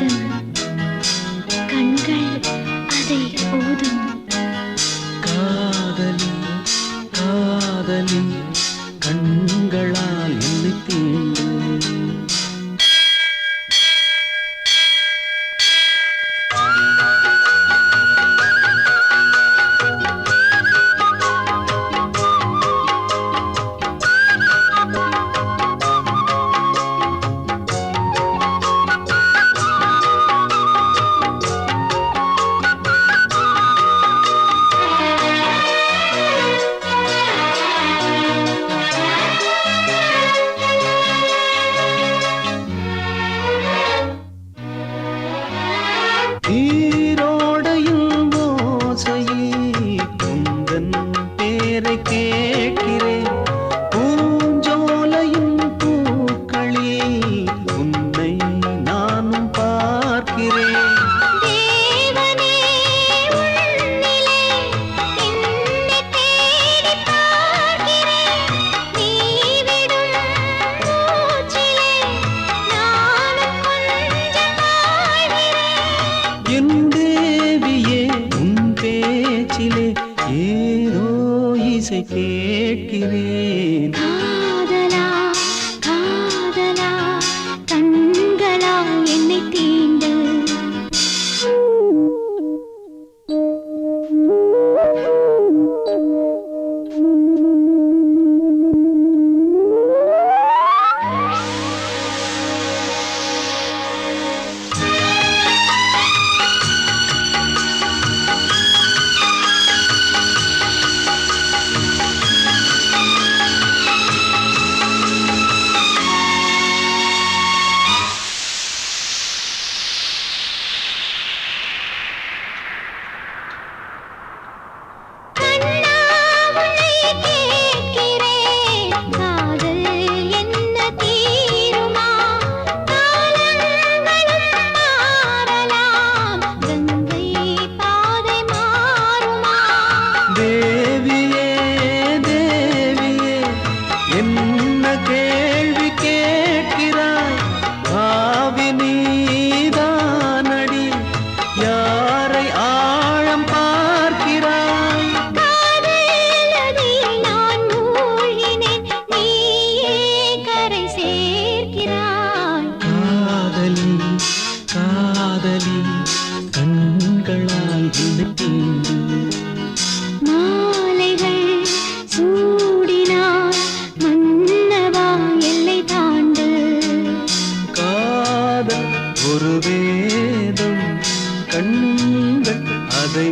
பாடும் கண்கள் அதை ஓதும். காதலி காதலி கண்களால் என்னை தீண்டு. நீரோடையின் ஓசையில் உந்தன் பேரை கேட்கிறேன். பூஞ்சோலையின் பூக்களில் உன்னை நானும் பார்க்கிறேன். என் தேவியே உன் பேச்சிலே ஏதோ இசை கேட்கிறேன். காதலா காதலா கண்களா என்னை தீண்டு. தேவியே தேவியே என்ன கேள்வி கேட்கிறாய்? பாவி நீதானடி, யாரை ஆழம் பார்க்கிறாய்? நான் மூழ்கினேன், நீயே கரை சேர்க்கிறாய். காதலி காதலி கண்களால் என்னை தீண்டு. மாலைகள் சூடினார் மன்னவா எல்லை தாண்டு. காதல் ஒரு வேதம் கண்கள் அதை